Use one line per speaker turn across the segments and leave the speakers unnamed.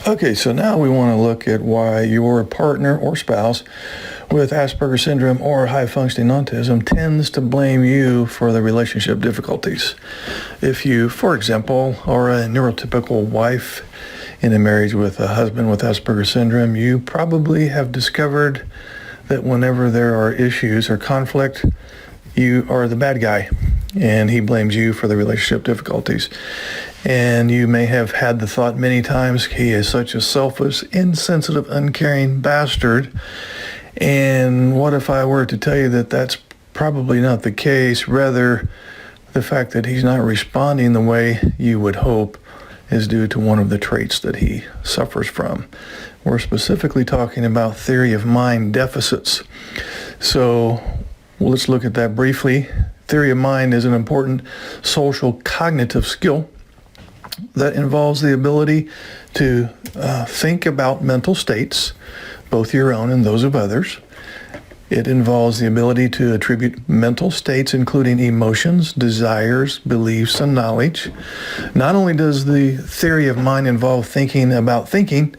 Okay, so now we want to look at why your partner or spouse with Asperger's syndrome or high-functioning autism tends to blame you for the relationship difficulties. If you, for example, are a neurotypical wife in a marriage with a husband with Asperger's syndrome, you probably have discovered that whenever there are issues or conflict, you are the bad guy, and he blames you for the relationship difficulties. And you may have had the thought many times, he is such a selfish, insensitive, uncaring bastard. And what if I were to tell you that that's probably not the case? Rather, the fact that he's not responding the way you would hope is due to one of the traits that he suffers from. We're specifically talking about theory of mind deficits. So let's look at that briefly. Theory of mind is an important social cognitive skill that involves the ability to think about mental states, both your own and those of others. It involves the ability to attribute mental states, including emotions, desires, beliefs, and knowledge. Not only does the theory of mind involve thinking about thinking,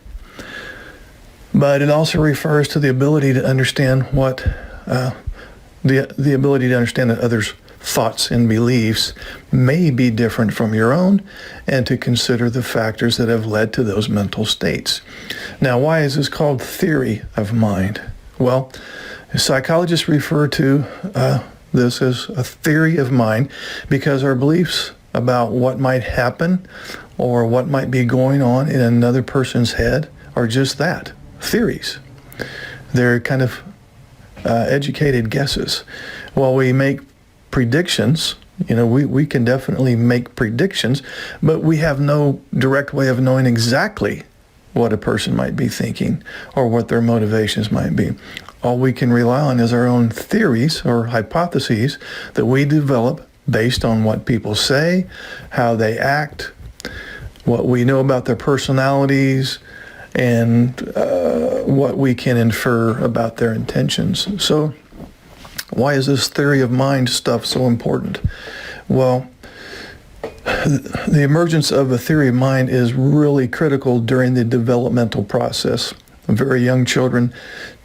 but it also refers to the ability to understand the ability to understand that others' thoughts and beliefs may be different from your own, and to consider the factors that have led to those mental states. Now, why is this called theory of mind? Well, psychologists refer to this as a theory of mind because our beliefs about what might happen or what might be going on in another person's head are just that, theories. They're kind of educated guesses. While we make predictions, we can definitely make predictions, but we have no direct way of knowing exactly what a person might be thinking or what their motivations might be. All we can rely on is our own theories or hypotheses that we develop based on what people say, how they act, what we know about their personalities, and what we can infer about their intentions. So why is this theory of mind stuff so important? Well, the emergence of a theory of mind is really critical during the developmental process. Very young children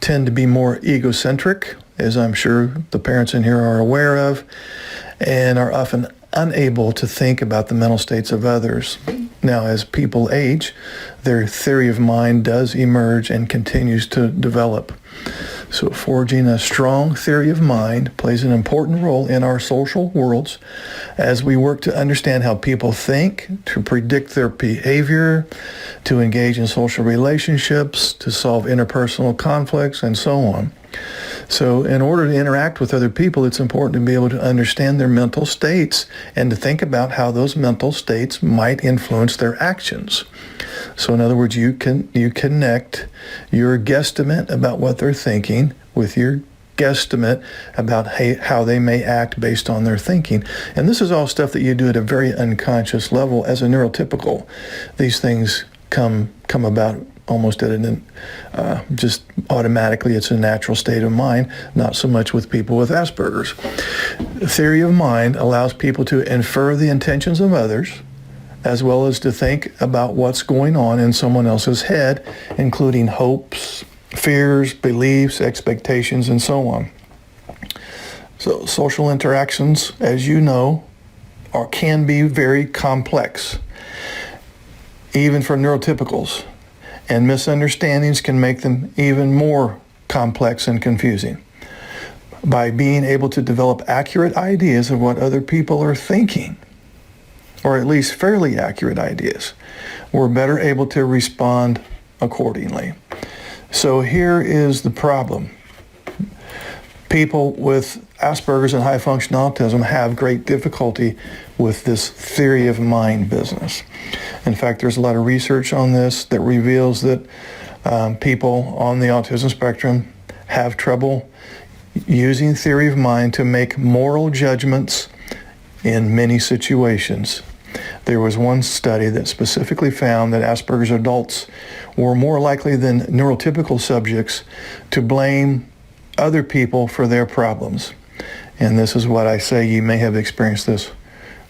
tend to be more egocentric, as I'm sure the parents in here are aware of, and are often unable to think about the mental states of others. Now, as people age, their theory of mind does emerge and continues to develop. So forging a strong theory of mind plays an important role in our social worlds as we work to understand how people think, to predict their behavior, to engage in social relationships, to solve interpersonal conflicts, and so on. So in order to interact with other people, it's important to be able to understand their mental states and to think about how those mental states might influence their actions. So in other words, you connect your guesstimate about what they're thinking with your guesstimate about how they may act based on their thinking. And this is all stuff that you do at a very unconscious level as a neurotypical. These things come about almost at just automatically. It's a natural state of mind, not so much with people with Asperger's. The theory of mind allows people to infer the intentions of others, as well as to think about what's going on in someone else's head, including hopes, fears, beliefs, expectations, and so on. So social interactions, as you know, can be very complex, even for neurotypicals. And misunderstandings can make them even more complex and confusing. By being able to develop accurate ideas of what other people are thinking, or at least fairly accurate ideas, we're better able to respond accordingly. So here is the problem. People with Asperger's and high-functioning autism have great difficulty with this theory of mind business. In fact, there's a lot of research on this that reveals that people on the autism spectrum have trouble using theory of mind to make moral judgments in many situations. There was one study that specifically found that Asperger's adults were more likely than neurotypical subjects to blame other people for their problems. And this is what I say, you may have experienced this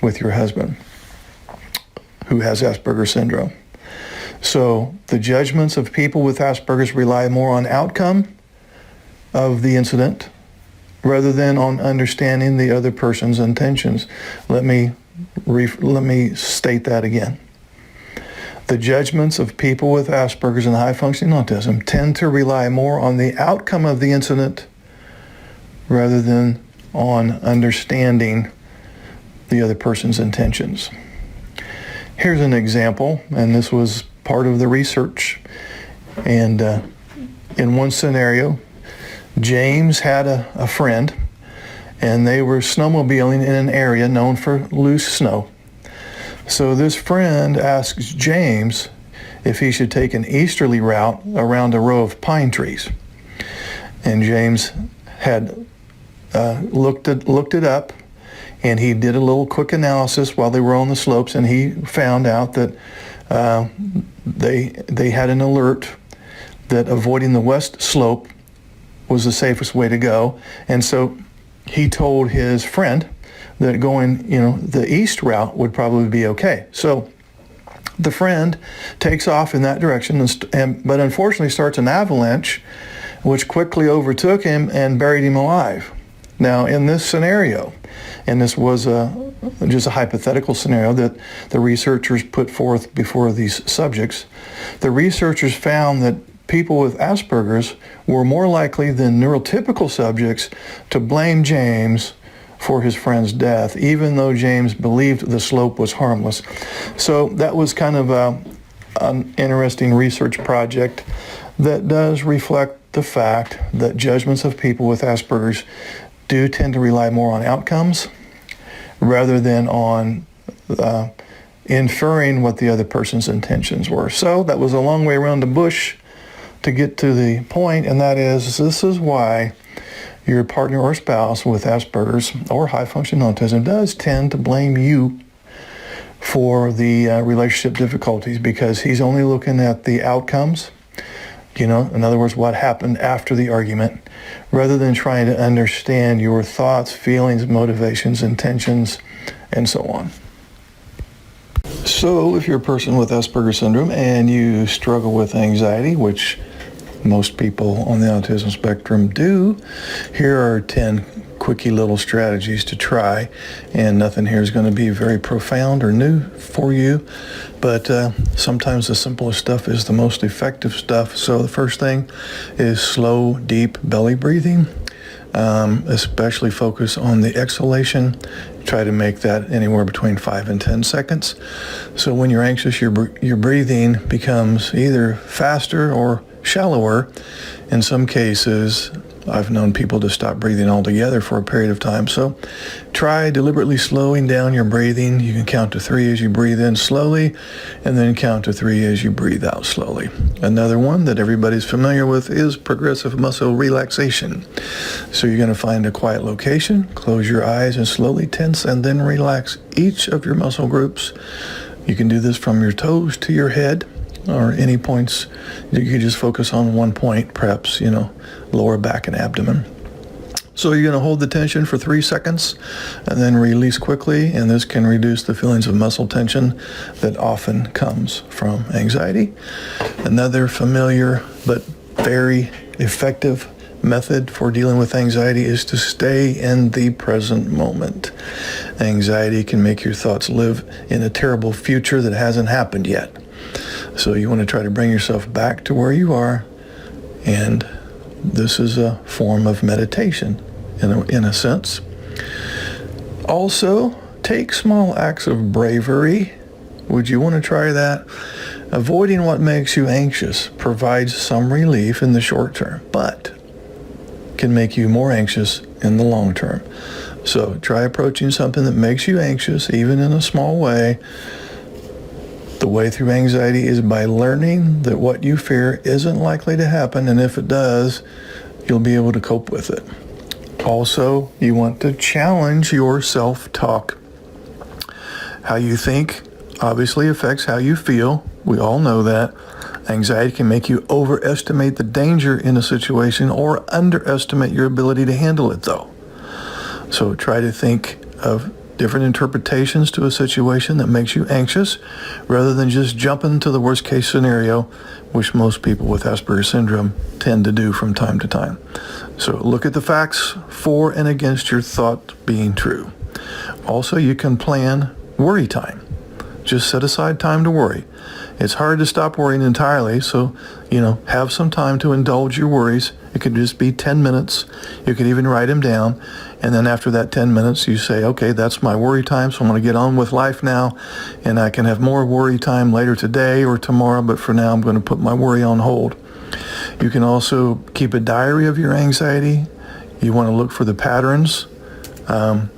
with your husband who has Asperger's syndrome. So the judgments of people with Asperger's rely more on outcome of the incident rather than on understanding the other person's intentions. Let me state that again. The judgments of people with Asperger's and high-functioning autism tend to rely more on the outcome of the incident rather than on understanding the other person's intentions. Here's an example, and this was part of the research. And in one scenario, James had a friend, and they were snowmobiling in an area known for loose snow. So this friend asks James if he should take an easterly route around a row of pine trees. And James had looked it up, and he did a little quick analysis while they were on the slopes, and he found out that they had an alert that avoiding the west slope was the safest way to go. And so he told his friend that going, the east route would probably be okay. So the friend takes off in that direction, but unfortunately starts an avalanche, which quickly overtook him and buried him alive. Now, in this scenario, and this was just a hypothetical scenario that the researchers put forth before these subjects, the researchers found that people with Asperger's were more likely than neurotypical subjects to blame James for his friend's death, even though James believed the slope was harmless. So that was kind of an interesting research project that does reflect the fact that judgments of people with Asperger's do tend to rely more on outcomes rather than on inferring what the other person's intentions were. So that was a long way around the bush to get to the point, and that is, this is why your partner or spouse with Asperger's or high-functioning autism does tend to blame you for the relationship difficulties, because he's only looking at the outcomes, in other words, what happened after the argument, rather than trying to understand your thoughts, feelings, motivations, intentions, and so on. So if you're a person with Asperger's syndrome and you struggle with anxiety, which most people on the autism spectrum do, here are 10 quickie little strategies to try, and nothing here is going to be very profound or new for you, but sometimes the simplest stuff is the most effective stuff. So the first thing is slow, deep belly breathing. Especially focus on the exhalation. Try to make that anywhere between 5 and 10 seconds. So when you're anxious, your breathing becomes either faster or shallower. In some cases, I've known people to stop breathing altogether for a period of time. So try deliberately slowing down your breathing. You can count to 3 as you breathe in slowly, and then count to 3 as you breathe out slowly. Another one that everybody's familiar with is progressive muscle relaxation. So you're going to find a quiet location, close your eyes, and slowly tense and then relax each of your muscle groups. You can do this from your toes to your head, or any points. You can just focus on one point, perhaps, lower back and abdomen. So you're going to hold the tension for 3 seconds and then release quickly, and this can reduce the feelings of muscle tension that often comes from anxiety. Another familiar but very effective method for dealing with anxiety is to stay in the present moment. Anxiety can make your thoughts live in a terrible future that hasn't happened yet. So you want to try to bring yourself back to where you are, and this is a form of meditation in a sense. Also, take small acts of bravery. Would you want to try that? Avoiding what makes you anxious provides some relief in the short term, but can make you more anxious in the long term. So try approaching something that makes you anxious, even in a small way. The way through anxiety is by learning that what you fear isn't likely to happen, and if it does, you'll be able to cope with it. Also, you want to challenge your self-talk. How you think obviously affects how you feel. We all know that. Anxiety can make you overestimate the danger in a situation or underestimate your ability to handle it, though. So try to think of different interpretations to a situation that makes you anxious, rather than just jumping to the worst case scenario, which most people with Asperger's syndrome tend to do from time to time. So look at the facts for and against your thought being true. Also, you can plan worry time. Just set aside time to worry. It's hard to stop worrying entirely, so, have some time to indulge your worries. It could just be 10 minutes. You could even write them down. And then after that 10 minutes, you say, okay, that's my worry time, so I'm going to get on with life now, and I can have more worry time later today or tomorrow, but for now I'm going to put my worry on hold. You can also keep a diary of your anxiety. You want to look for the patterns and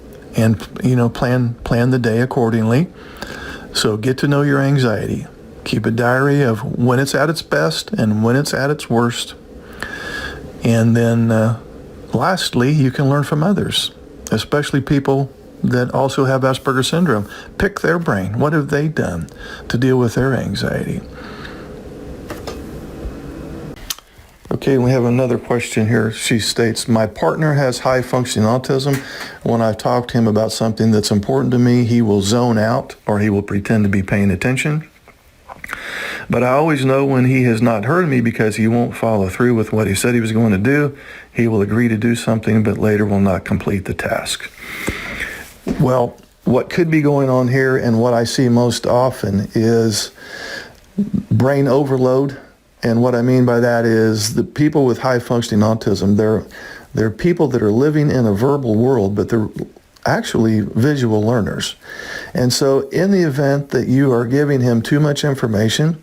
plan the day accordingly. So get to know your anxiety. Keep a diary of when it's at its best and when it's at its worst. And then lastly, you can learn from others, especially people that also have Asperger's syndrome. Pick their brain. What have they done to deal with their anxiety? Okay, we have another question here. She states, my partner has high functioning autism. When I've talked to him about something that's important to me, he will zone out or he will pretend to be paying attention. But I always know when he has not heard me because he won't follow through with what he said he was going to do. He will agree to do something, but later will not complete the task. Well, what could be going on here and what I see most often is brain overload. And what I mean by that is the people with high functioning autism, they're people that are living in a verbal world, but they're actually visual learners. And so in the event that you are giving him too much information,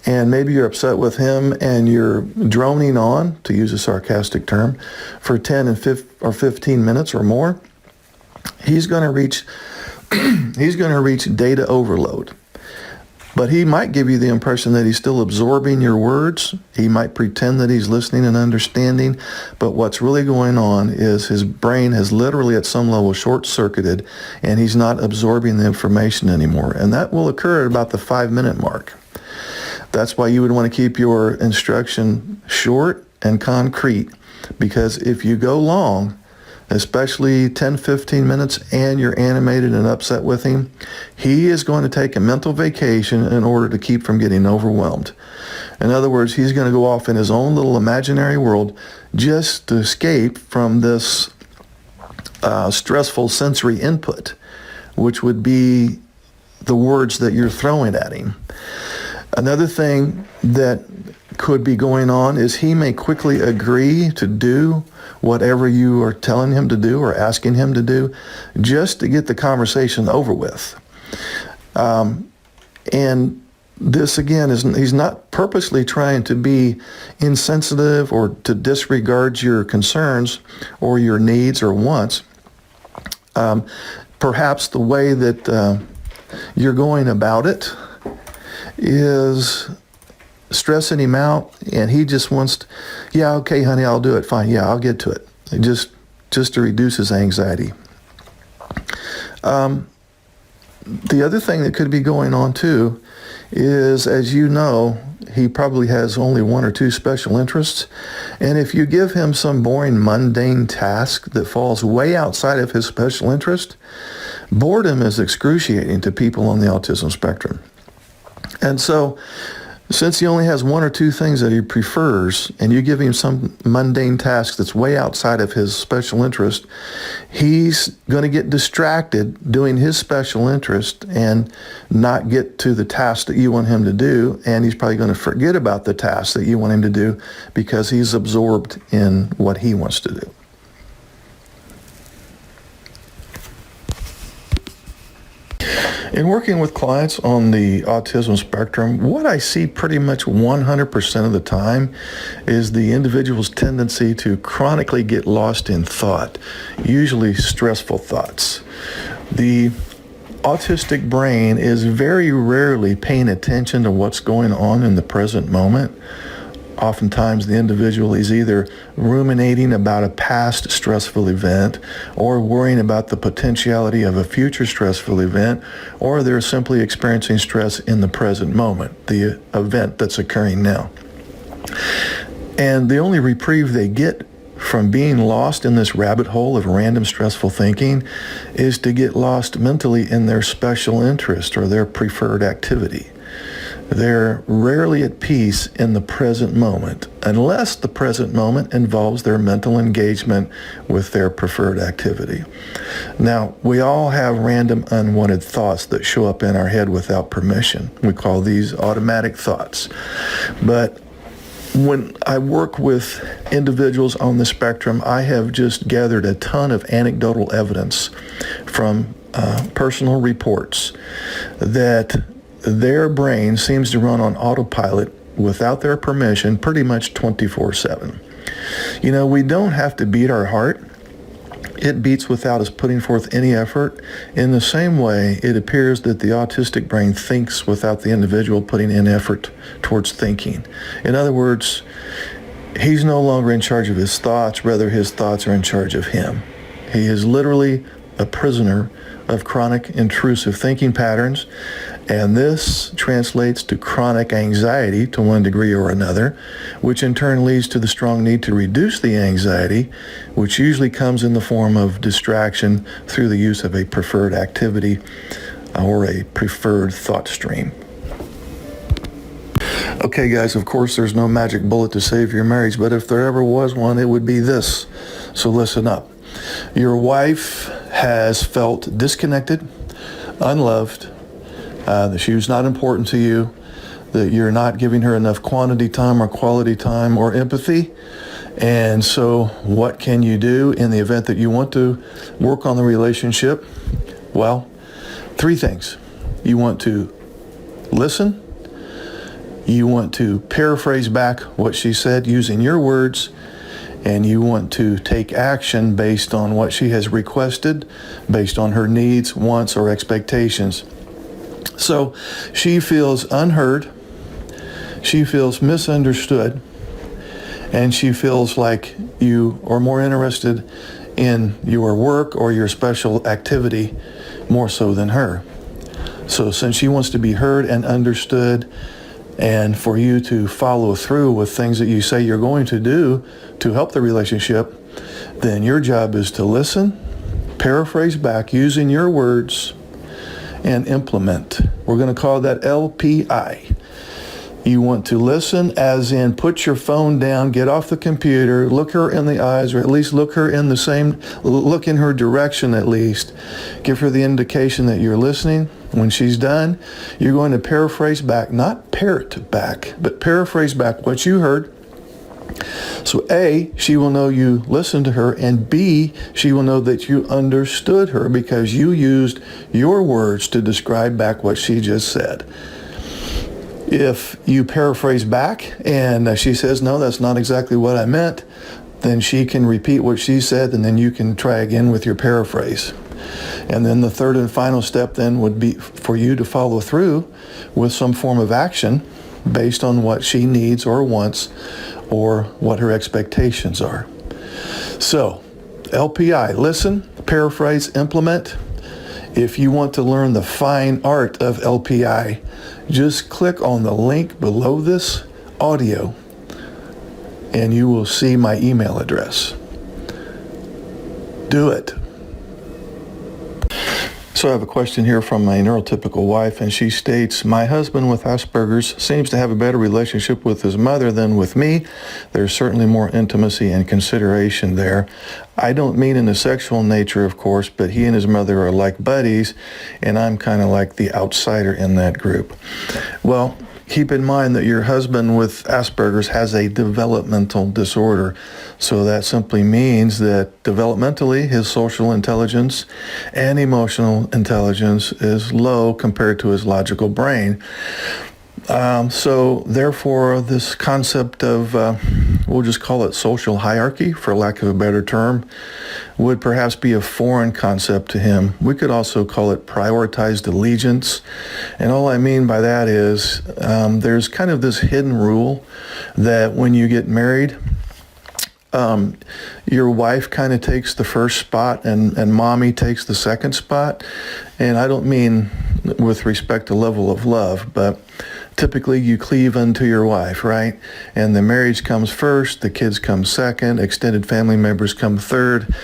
and maybe you're upset with him and you're droning on, to use a sarcastic term, for 10 or 15 minutes or more, he's going to reach data overload. But he might give you the impression that he's still absorbing your words. He might pretend that he's listening and understanding. But what's really going on is his brain has literally at some level short-circuited and he's not absorbing the information anymore. And that will occur at about the 5-minute mark. That's why you would want to keep your instruction short and concrete, because if you go long, especially 10, 15 minutes, and you're animated and upset with him, he is going to take a mental vacation in order to keep from getting overwhelmed. In other words, he's going to go off in his own little imaginary world just to escape from this stressful sensory input, which would be the words that you're throwing at him. Another thing that could be going on is he may quickly agree to do whatever you are telling him to do or asking him to do just to get the conversation over with. And this again is he's not purposely trying to be insensitive or to disregard your concerns or your needs or wants. Perhaps the way that you're going about it is stressing him out, and he just wants to, yeah, okay, honey, I'll do it, fine, yeah, I'll get to it, just to reduce his anxiety. The other thing that could be going on too is, as you know, he probably has only 1 or 2 special interests, and if you give him some boring, mundane task that falls way outside of his special interest, boredom is excruciating to people on the autism spectrum. And so, since he only has 1 or 2 things that he prefers, and you give him some mundane task that's way outside of his special interest, he's going to get distracted doing his special interest and not get to the task that you want him to do, and he's probably going to forget about the task that you want him to do because he's absorbed in what he wants to do. In working with clients on the autism spectrum, what I see pretty much 100% of the time is the individual's tendency to chronically get lost in thought, usually stressful thoughts. The autistic brain is very rarely paying attention to what's going on in the present moment. Oftentimes the individual is either ruminating about a past stressful event or worrying about the potentiality of a future stressful event, or they're simply experiencing stress in the present moment, the event that's occurring now. And the only reprieve they get from being lost in this rabbit hole of random stressful thinking is to get lost mentally in their special interest or their preferred activity. They're rarely at peace in the present moment, unless the present moment involves their mental engagement with their preferred activity. Now, we all have random unwanted thoughts that show up in our head without permission. We call these automatic thoughts. But when I work with individuals on the spectrum, I have just gathered a ton of anecdotal evidence from personal reports that their brain seems to run on autopilot without their permission pretty much 24/7. You know, we don't have to beat our heart. It beats without us putting forth any effort. In the same way, it appears that the autistic brain thinks without the individual putting in effort towards thinking. In other words, he's no longer in charge of his thoughts, rather his thoughts are in charge of him. He is literally a prisoner of chronic intrusive thinking patterns, and this translates to chronic anxiety to one degree or another, which in turn leads to the strong need to reduce the anxiety, which usually comes in the form of distraction through the use of a preferred activity or a preferred thought stream. Okay, guys, of course there's no magic bullet to save your marriage, but if there ever was one, it would be this. So listen up. Your wife has felt disconnected, unloved, that she was not important to you, that you're not giving her enough quantity time or quality time or empathy. And so what can you do in the event that you want to work on the relationship? Well, 3 things. You want to listen. You want to paraphrase back what she said using your words. And you want to take action based on what she has requested, based on her needs, wants, or expectations. So she feels unheard, she feels misunderstood, and she feels like you are more interested in your work or your special activity more so than her. So since she wants to be heard and understood, and for you to follow through with things that you say you're going to do to help the relationship, then your job is to listen, paraphrase back using your words, and implement. We're going to call that LPI. You want to listen as in put your phone down, get off the computer, look her in the eyes, or at least look in her direction at least. Give her the indication that you're listening. When she's done, you're going to paraphrase back, not parrot back, but paraphrase back what you heard. So A, she will know you listened to her, and B, she will know that you understood her because you used your words to describe back what she just said. If you paraphrase back and she says, no, that's not exactly what I meant, then she can repeat what she said, and then you can try again with your paraphrase. And then the third and final step then would be for you to follow through with some form of action based on what she needs or wants or what her expectations are. So, LPI, listen, paraphrase, implement. If you want to learn the fine art of LPI, just click on the link below this audio and you will see my email address. Do it. So I have a question here from my neurotypical wife, and she states, my husband with Asperger's seems to have a better relationship with his mother than with me. There's certainly more intimacy and consideration there. I don't mean in a sexual nature, of course, but he and his mother are like buddies, and I'm kind of like the outsider in that group. Well, keep in mind that your husband with Asperger's has a developmental disorder. So that simply means that developmentally, his social intelligence and emotional intelligence is low compared to his logical brain. So therefore, this concept of, we'll just call it social hierarchy, for lack of a better term, would perhaps be a foreign concept to him. We could also call it prioritized allegiance. And all I mean by that is there's kind of this hidden rule that when you get married, your wife kind of takes the first spot and mommy takes the second spot. And I don't mean with respect to level of love, but typically you cleave unto your wife, right? And the marriage comes first, the kids come second, extended family members come third,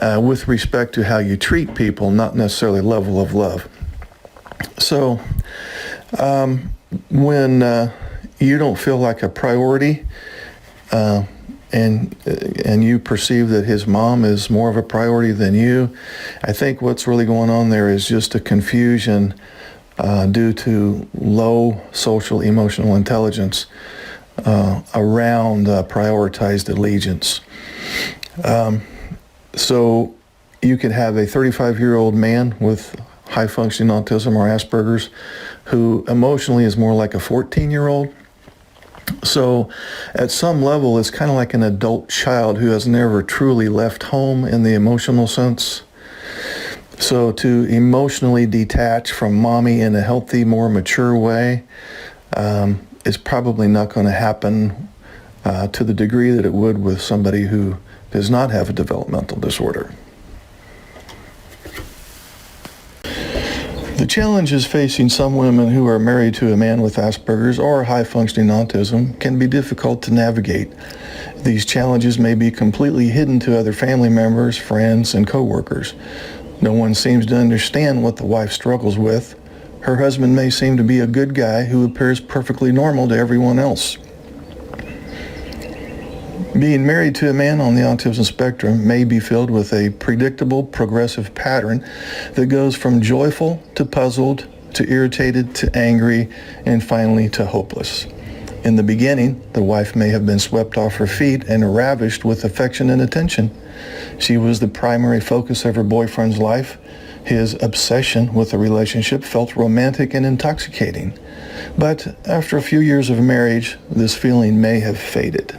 with respect to how you treat people, not necessarily level of love. So when you don't feel like a priority, and you perceive that his mom is more of a priority than you, I think what's really going on there is just a confusion due to low social emotional intelligence around prioritized allegiance. So you could have a 35-year-old man with high-functioning autism or Asperger's who emotionally is more like a 14-year-old. So at some level, it's kind of like an adult child who has never truly left home in the emotional sense. So to emotionally detach from mommy in a healthy, more mature way is probably not going to happen to the degree that it would with somebody who does not have a developmental disorder. The challenges facing some women who are married to a man with Asperger's or high-functioning autism can be difficult to navigate. These challenges may be completely hidden to other family members, friends, and co-workers. No one seems to understand what the wife struggles with. Her husband may seem to be a good guy who appears perfectly normal to everyone else. Being married to a man on the autism spectrum may be filled with a predictable, progressive pattern that goes from joyful to puzzled to irritated to angry and finally to hopeless. In the beginning, the wife may have been swept off her feet and ravished with affection and attention. She was the primary focus of her boyfriend's life. His obsession with the relationship felt romantic and intoxicating. But after a few years of marriage, this feeling may have faded.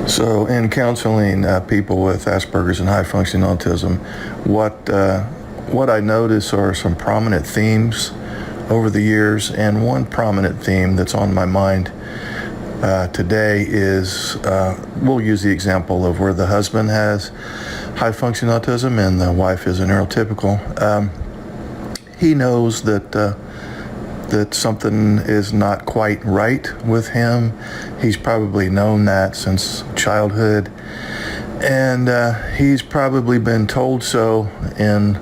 So in counseling people with Asperger's and high-functioning autism, what I notice are some prominent themes over the years, and one prominent theme that's on my mind today is, we'll use the example of where the husband has high-functioning autism and the wife is a neurotypical. He knows that something is not quite right with him. He's probably known that since childhood, and he's probably been told so in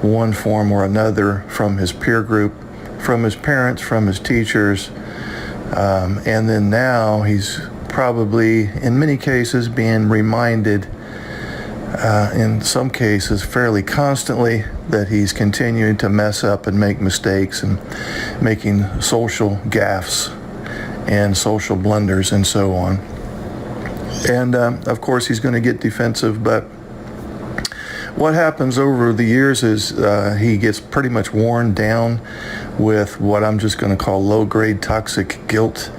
one form or another from his peer group, from his parents, from his teachers, and then now he's probably, in many cases, being reminded, in some cases fairly constantly, that he's continuing to mess up and make mistakes and making social gaffes and social blunders and so on. And of course he's going to get defensive, but what happens over the years is he gets pretty much worn down with what I'm just going to call low-grade toxic guilt.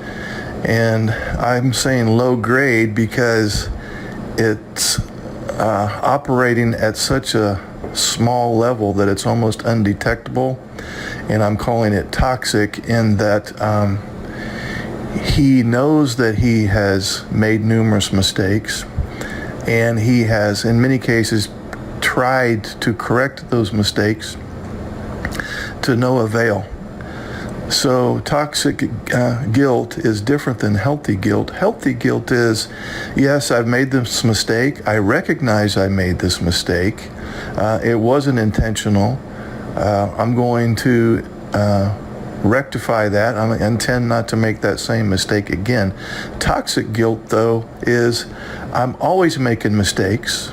And I'm saying low grade because it's operating at such a small level that it's almost undetectable, and I'm calling it toxic in that he knows that he has made numerous mistakes, and he has in many cases tried to correct those mistakes to no avail. So toxic guilt is different than healthy guilt. Healthy guilt is, yes, I've made this mistake. I recognize I made this mistake. It wasn't intentional. I'm going to rectify that. I intend not to make that same mistake again. Toxic guilt, though, is I'm always making mistakes.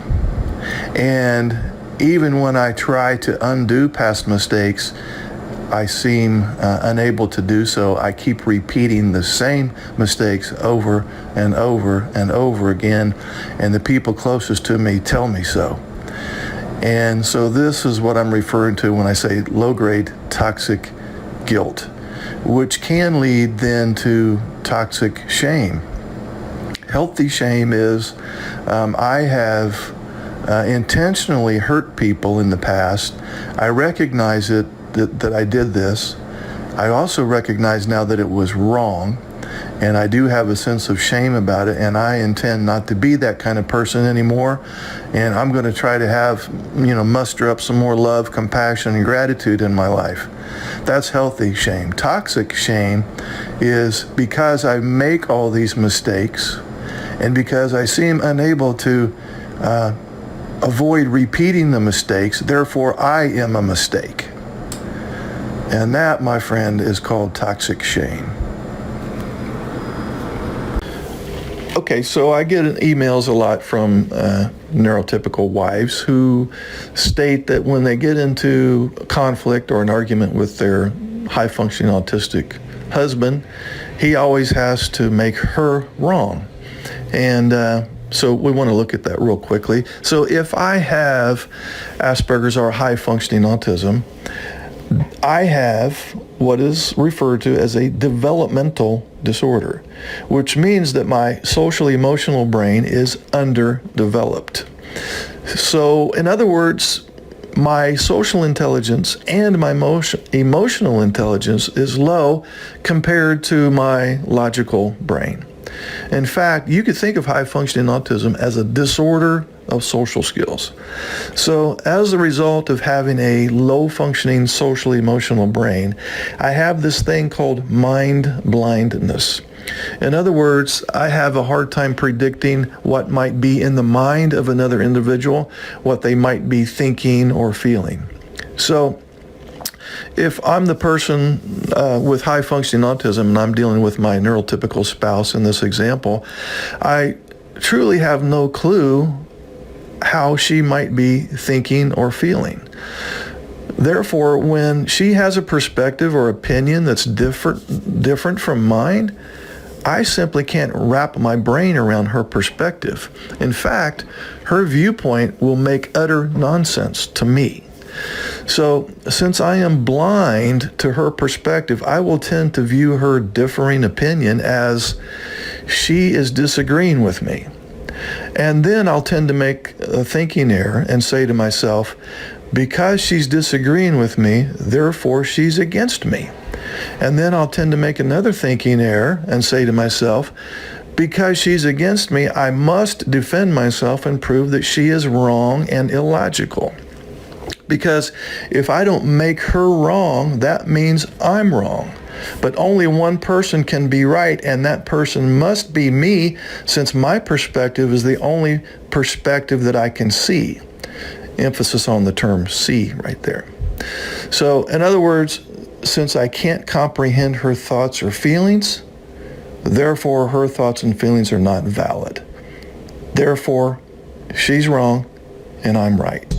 And even when I try to undo past mistakes, I seem unable to do so. I keep repeating the same mistakes over and over and over again, and the people closest to me tell me so. And so this is what I'm referring to when I say low-grade toxic guilt, which can lead then to toxic shame. Healthy shame is I have intentionally hurt people in the past. I recognize that I did this. I also recognize now that it was wrong, And I do have a sense of shame about it, and I intend not to be that kind of person anymore. And I'm going to try to have, muster up some more love, compassion, and gratitude in my life. That's healthy shame. Toxic shame is because I make all these mistakes and because I seem unable to avoid repeating the mistakes, therefore I am a mistake. And that, my friend, is called toxic shame. Okay, so I get emails a lot from neurotypical wives who state that when they get into conflict or an argument with their high-functioning autistic husband, he always has to make her wrong. And so we want to look at that real quickly. So if I have Asperger's or high-functioning autism, I have what is referred to as a developmental disorder, which means that my social emotional brain is underdeveloped. So in other words, my social intelligence and my emotional intelligence is low compared to my logical brain. In fact, you could think of high-functioning autism as a disorder of social skills. So as a result of having a low-functioning social emotional brain, I have this thing called mind blindness. In other words, I have a hard time predicting what might be in the mind of another individual, what they might be thinking or feeling. So if I'm the person with high-functioning autism and I'm dealing with my neurotypical spouse in this example, I truly have no clue how she might be thinking or feeling. Therefore, when she has a perspective or opinion that's different from mine, I simply can't wrap my brain around her perspective. In fact, her viewpoint will make utter nonsense to me. So, since I am blind to her perspective, I will tend to view her differing opinion as she is disagreeing with me. And then I'll tend to make a thinking error and say to myself, because she's disagreeing with me, therefore she's against me. And then I'll tend to make another thinking error and say to myself, because she's against me, I must defend myself and prove that she is wrong and illogical. Because if I don't make her wrong, that means I'm wrong. But only one person can be right, and that person must be me, since my perspective is the only perspective that I can see. Emphasis on the term see right there. So, in other words, since I can't comprehend her thoughts or feelings, therefore her thoughts and feelings are not valid. Therefore, she's wrong and I'm right.